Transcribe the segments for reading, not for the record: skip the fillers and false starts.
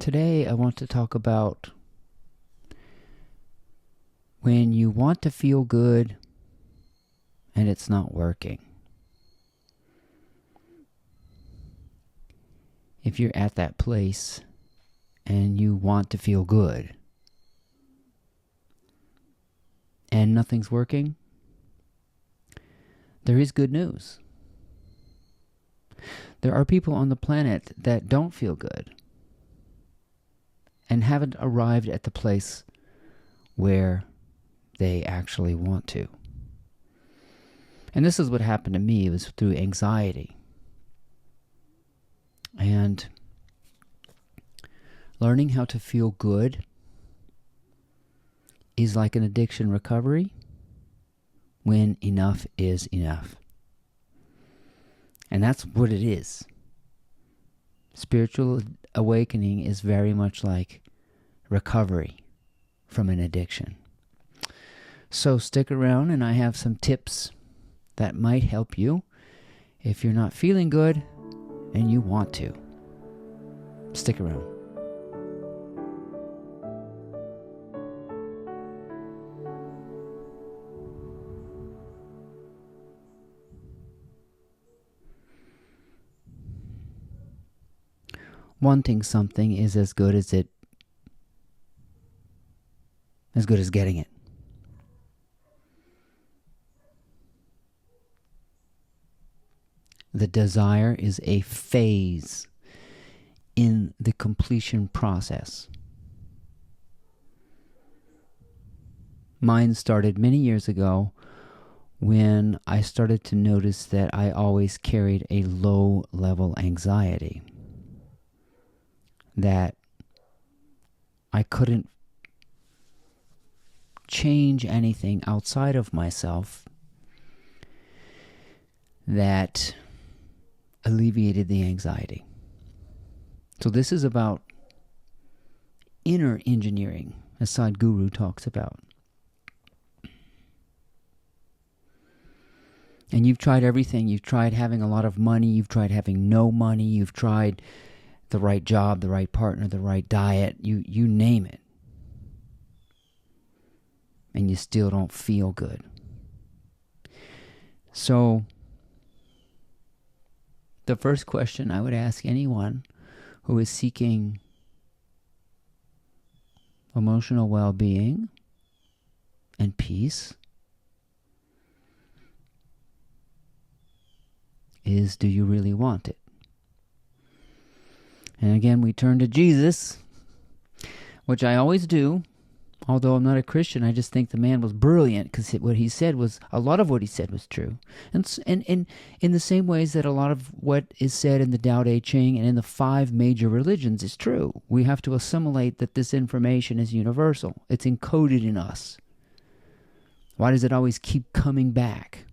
Today I want to talk about when you want to feel good and it's not working. If you're at that place and you want to feel good and nothing's working, there is good news. There are people on the planet that don't feel good and haven't arrived at the place where they actually want to. And this is what happened to me. It was through anxiety. And learning how to feel good is like an addiction recovery when enough is enough. And that's what it is. Spiritual awakening is very much like recovery from an addiction. So stick around, and I have some tips that might help you if you're not feeling good and you want to. Stick around. Wanting something is as good as getting it. The desire is a phase in the completion process. Mine started many years ago when I started to notice that I always carried a low-level anxiety. That I couldn't change anything outside of myself that alleviated the anxiety. So this is about inner engineering, as Sadhguru talks about. And you've tried everything. You've tried having a lot of money. You've tried having no money. You've tried the right job, the right partner, the right diet, you name it. And you still don't feel good. So, the first question I would ask anyone who is seeking emotional well-being and peace is, do you really want it? And again, we turn to Jesus, which I always do. Although I'm not a Christian, I just think the man was brilliant because what he said was, a lot of what he said was true. And in the same ways that a lot of what is said in the Tao Te Ching and in the 5 major religions is true. We have to assimilate that this information is universal. It's encoded in us. Why does it always keep coming back?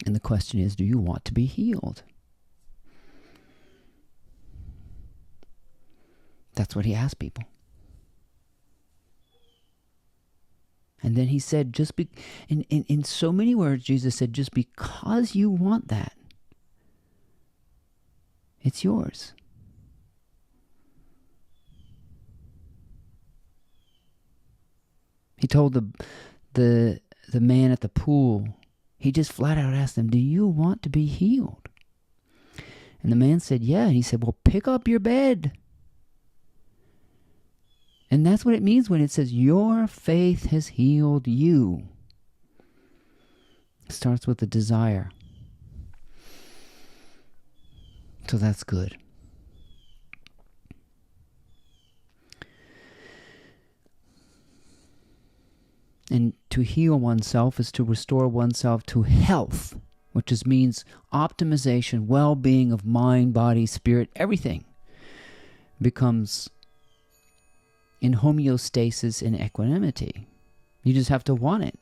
And the question is, do you want to be healed? That's what he asked people. And then he said, in so many words, Jesus said, just because you want that, it's yours. He told the man at the pool, he just flat out asked him, do you want to be healed? And the man said, yeah. And he said, well, pick up your bed. And that's what it means when it says, your faith has healed you. It starts with the desire. So that's good. And to heal oneself is to restore oneself to health, which means optimization, well-being of mind, body, spirit, everything becomes in homeostasis and equanimity. You just have to want it.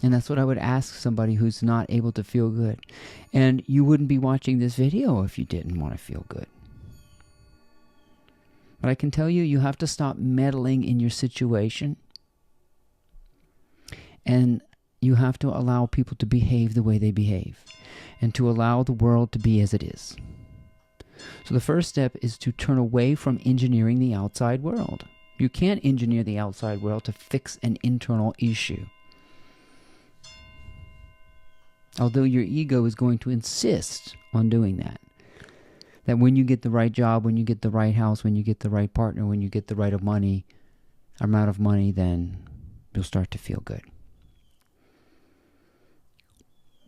And that's what I would ask somebody who's not able to feel good. And you wouldn't be watching this video if you didn't want to feel good. But I can tell you, you have to stop meddling in your situation And you have to allow people to behave the way they behave, and to allow the world to be as it is. So the first step is to turn away from engineering the outside world. You can't engineer the outside world to fix an internal issue. Although your ego is going to insist on doing that. That when you get the right job, when you get the right house, when you get the right partner, when you get the right amount of money, then you'll start to feel good.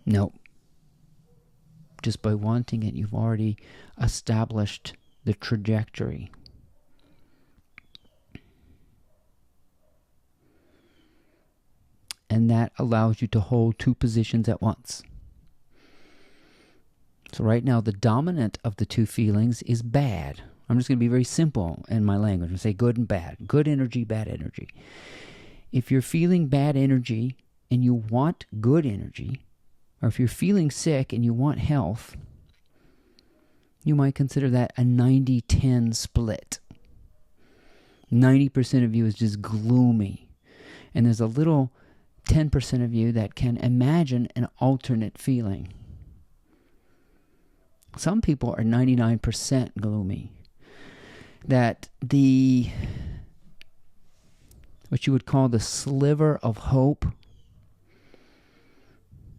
No. Just by wanting it, you've already established the trajectory. And that allows you to hold two positions at once. So right now, the dominant of the two feelings is bad. I'm just going to be very simple in my language and say good and bad. Good energy, bad energy. If you're feeling bad energy and you want good energy, or if you're feeling sick and you want health, you might consider that a 90-10 split. 90% of you is just gloomy. And there's a little 10% of you that can imagine an alternate feeling. Some people are 99% gloomy. That what you would call the sliver of hope,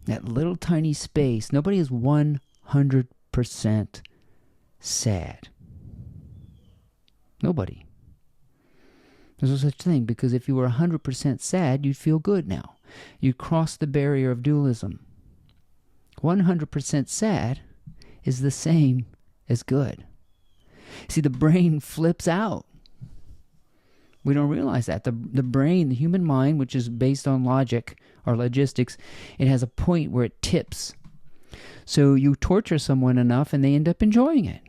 that little tiny space, nobody is 100% sad. Nobody. There's no such thing, because if you were 100% sad, you'd feel good now. You'd cross the barrier of dualism. 100% sad is the same as good. See, the brain flips out. We don't realize that. The brain, the human mind, which is based on logic or logistics, it has a point where it tips. So you torture someone enough and they end up enjoying it.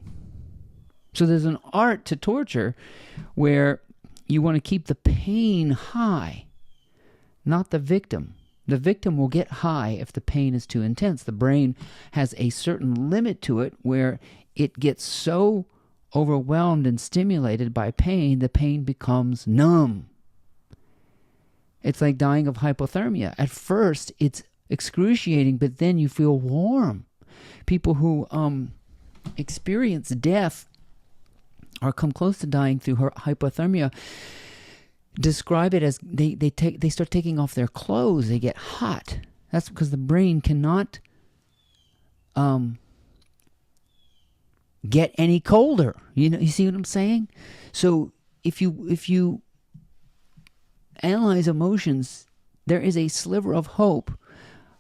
So there's an art to torture where you want to keep the pain high, not the victim. The victim will get high if the pain is too intense. The brain has a certain limit to it where it gets so overwhelmed and stimulated by pain, the pain becomes numb. It's like dying of hypothermia. At first, it's excruciating, but then you feel warm. People who experience death or come close to dying through hypothermia describe it as they start taking off their clothes. They get hot. That's because the brain cannot get any colder. You see what I'm saying? So if you analyze emotions, there is a sliver of hope,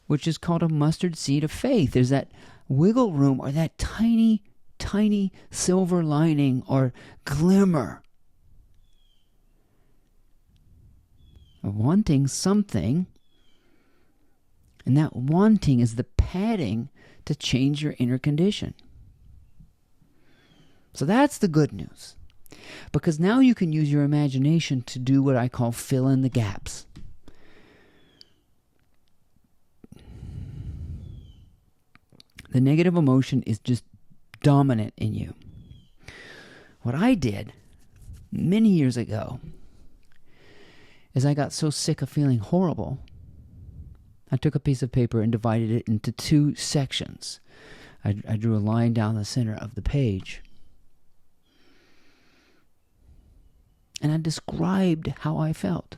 which is called a mustard seed of faith. There's that wiggle room, or that tiny, tiny silver lining or glimmer of wanting something. And that wanting is the padding to change your inner condition. So that's the good news. Because now you can use your imagination to do what I call fill in the gaps. The negative emotion is just dominant in you. What I did many years ago is I got so sick of feeling horrible, I took a piece of paper and divided it into two sections. I drew a line down the center of the page. And I described how I felt.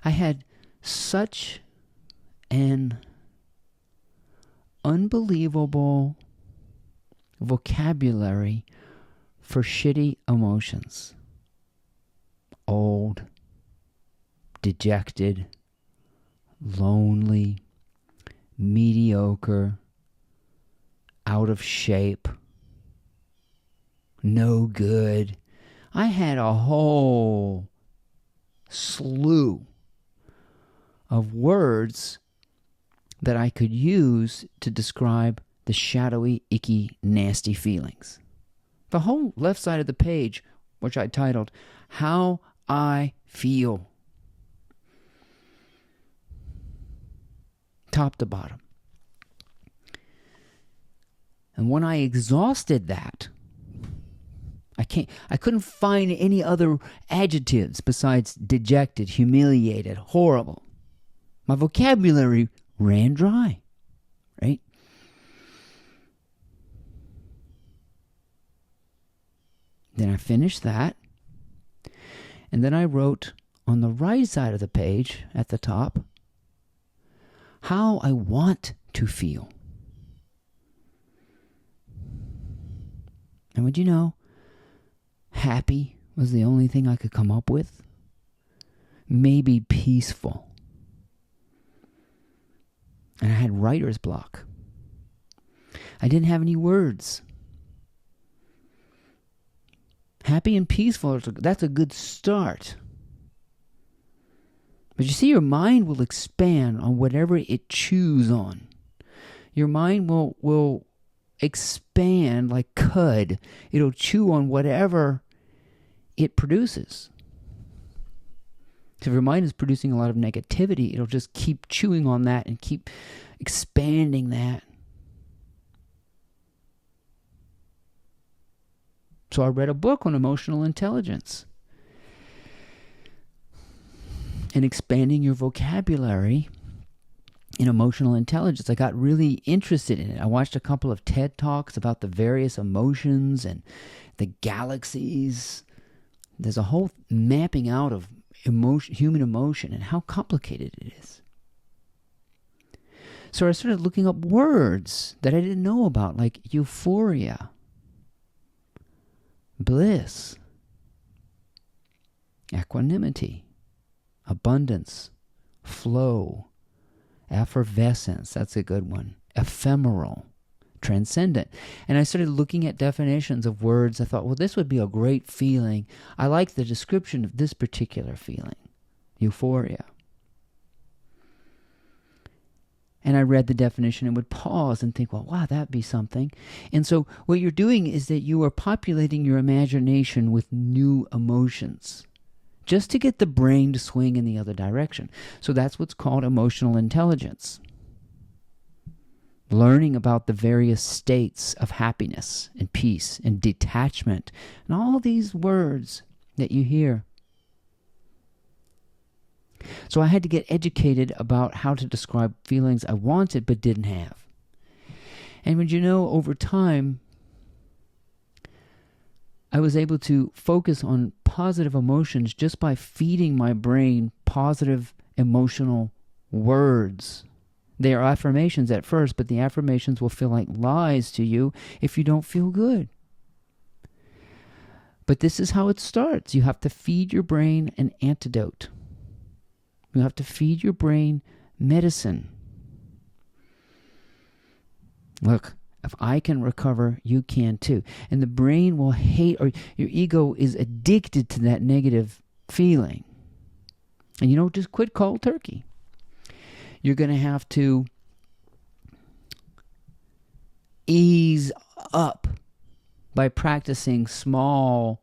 I had such an unbelievable vocabulary for shitty emotions. Old, dejected, lonely, mediocre, out of shape, no good. I had a whole slew of words that I could use to describe the shadowy, icky, nasty feelings. The whole left side of the page, which I titled, How I Feel. Top to bottom. And when I exhausted that, I couldn't find any other adjectives besides dejected, humiliated, horrible. My vocabulary ran dry, right? Then I finished that. And then I wrote on the right side of the page at the top how I want to feel. And would you know, happy was the only thing I could come up with. Maybe peaceful. And I had writer's block. I didn't have any words. Happy and peaceful, that's a good start. But you see, your mind will expand on whatever it chews on. Your mind will expand like cud. It'll chew on whatever it produces. So if your mind is producing a lot of negativity, it'll just keep chewing on that and keep expanding that. So I read a book on emotional intelligence and expanding your vocabulary in emotional intelligence. I got really interested in it. I watched a couple of TED Talks about the various emotions and the galaxies. There's a whole mapping out of human emotion and how complicated it is. So I started looking up words that I didn't know about, like euphoria, bliss, equanimity, abundance, flow, effervescence, that's a good one, ephemeral, transcendent. And I started looking at definitions of words. I thought, well, this would be a great feeling. I like the description of this particular feeling, euphoria. And I read the definition and would pause and think, well, wow, that'd be something. And so what you're doing is that you are populating your imagination with new emotions just to get the brain to swing in the other direction. So that's what's called emotional intelligence. Learning about the various states of happiness and peace and detachment and all these words that you hear. So I had to get educated about how to describe feelings I wanted but didn't have. And when you know, over time, I was able to focus on positive emotions just by feeding my brain positive emotional words. They are affirmations at first, but the affirmations will feel like lies to you if you don't feel good. But this is how it starts. You have to feed your brain an antidote. You have to feed your brain medicine. Look, if I can recover, you can too. And the brain will hate, or your ego is addicted to that negative feeling. And you don't just quit cold turkey. You're going to have to ease up by practicing small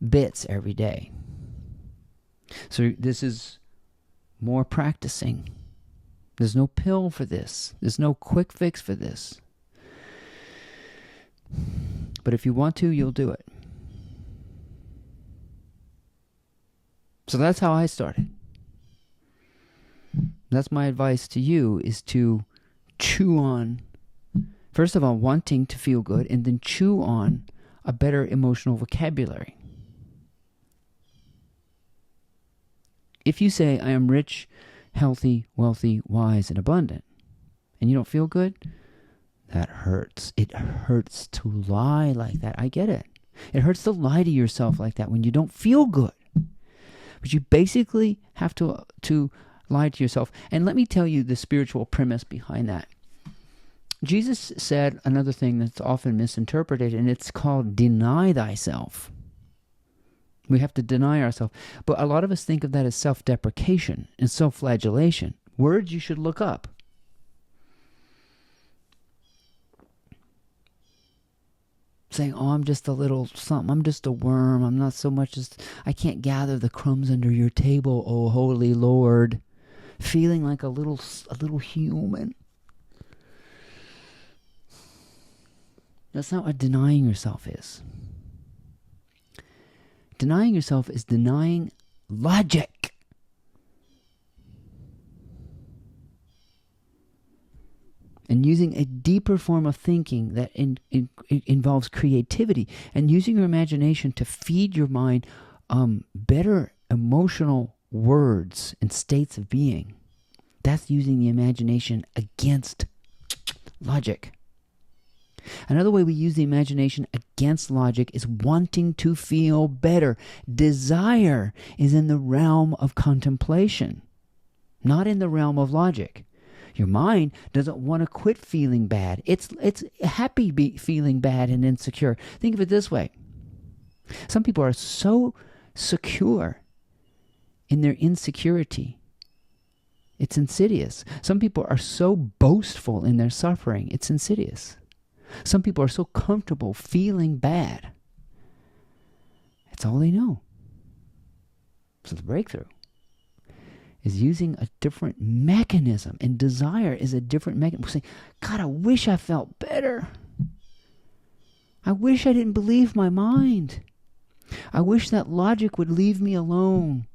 bits every day. So this is more practicing. There's no pill for this. There's no quick fix for this. But if you want to, you'll do it. So that's how I started. That's my advice to you, is to chew on, first of all, wanting to feel good, and then chew on a better emotional vocabulary. If you say, I am rich, healthy, wealthy, wise, and abundant, and you don't feel good, that hurts. It hurts to lie like that. I get it. It hurts to lie to yourself like that when you don't feel good. But you basically have to lie to yourself. And let me tell you the spiritual premise behind that. Jesus said another thing that's often misinterpreted, and it's called deny thyself. We have to deny ourselves. But a lot of us think of that as self-deprecation and self-flagellation. Words you should look up. Saying, oh, I'm just a little something. I'm just a worm. I'm not so much as, I can't gather the crumbs under your table, oh holy Lord. Feeling like a little human. That's not what denying yourself is. Denying yourself is denying logic. and using a deeper form of thinking that involves creativity and using your imagination to feed your mind better emotional words and states of being. That's using the imagination against logic. Another way we use the imagination against logic is wanting to feel better. Desire is in the realm of contemplation, not in the realm of logic. Your mind doesn't want to quit feeling bad. It's happy feeling bad and insecure. Think of it this way. Some people are so secure in their insecurity. It's insidious. Some people are so boastful in their suffering. It's insidious. Some people are so comfortable feeling bad. It's all they know. So the breakthrough is using a different mechanism, and desire is a different mechanism. We're saying, God, I wish I felt better. I wish I didn't believe my mind. I wish that logic would leave me alone.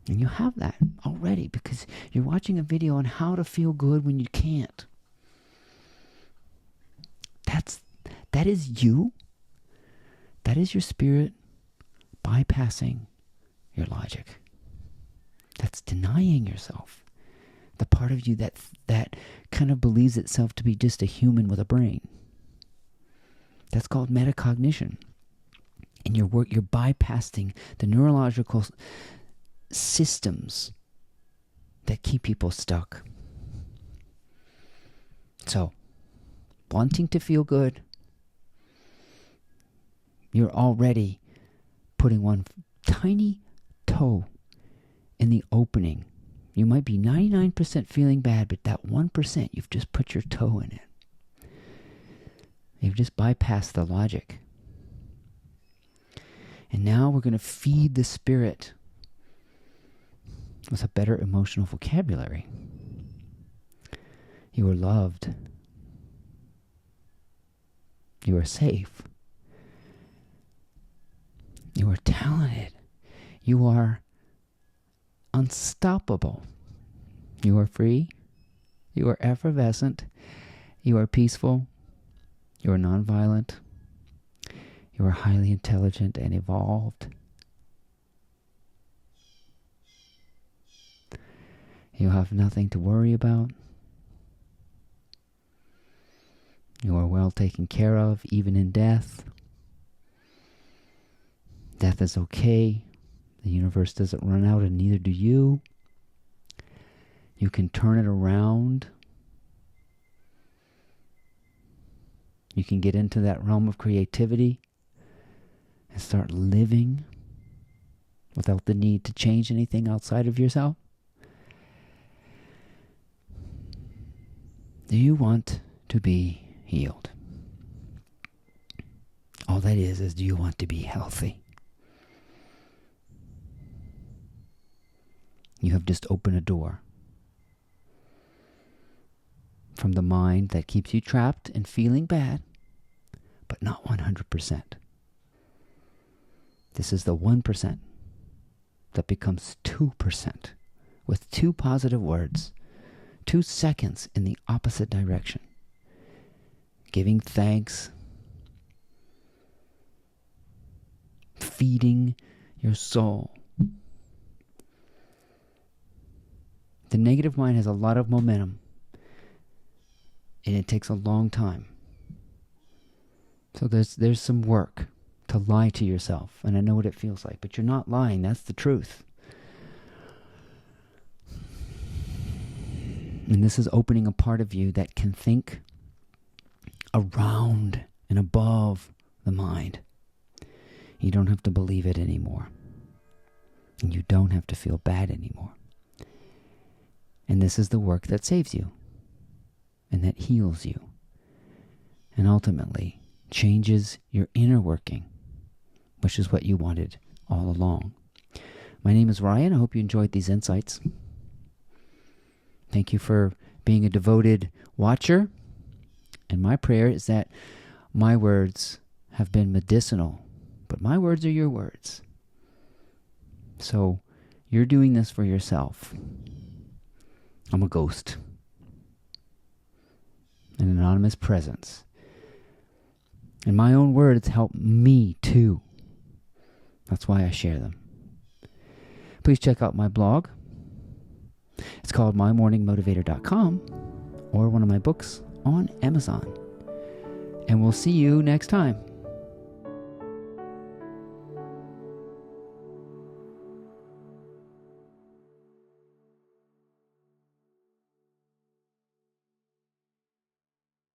And you have that already because you're watching a video on how to feel good when you can't. That is you. That is your spirit bypassing your logic. That's denying yourself. The part of you that kind of believes itself to be just a human with a brain. That's called metacognition. And you're bypassing the neurological systems that keep people stuck. So, wanting to feel good, you're already putting one tiny toe in the opening. You might be 99% feeling bad, but that 1%, you've just put your toe in it. You've just bypassed the logic. And now we're going to feed the spirit with a better emotional vocabulary. You are loved. You are safe. You are talented. You are unstoppable. You are free. You are effervescent. You are peaceful. You are nonviolent. You are highly intelligent and evolved. You have nothing to worry about. You are well taken care of, even in death. Death is okay. The universe doesn't run out, and neither do you. You can turn it around. You can get into that realm of creativity and start living without the need to change anything outside of yourself. Do you want to be healed? All that is do you want to be healthy? You have just opened a door from the mind that keeps you trapped and feeling bad, but not 100%. This is the 1% that becomes 2% with 2 positive words, 2 seconds in the opposite direction. Giving thanks, feeding your soul. The negative mind has a lot of momentum, and it takes a long time. So there's some work to lie to yourself, and I know what it feels like, but you're not lying. That's the truth. And this is opening a part of you that can think around and above the mind. You don't have to believe it anymore. And you don't have to feel bad anymore. And this is the work that saves you and that heals you and ultimately changes your inner working, which is what you wanted all along. My name is Ryan. I hope you enjoyed these insights. Thank you for being a devoted watcher. And my prayer is that my words have been medicinal, but my words are your words. So you're doing this for yourself. I'm a ghost. an anonymous presence. In my own word, it's helped me too. That's why I share them. Please check out my blog. It's called mymorningmotivator.com, or one of my books on Amazon. And we'll see you next time.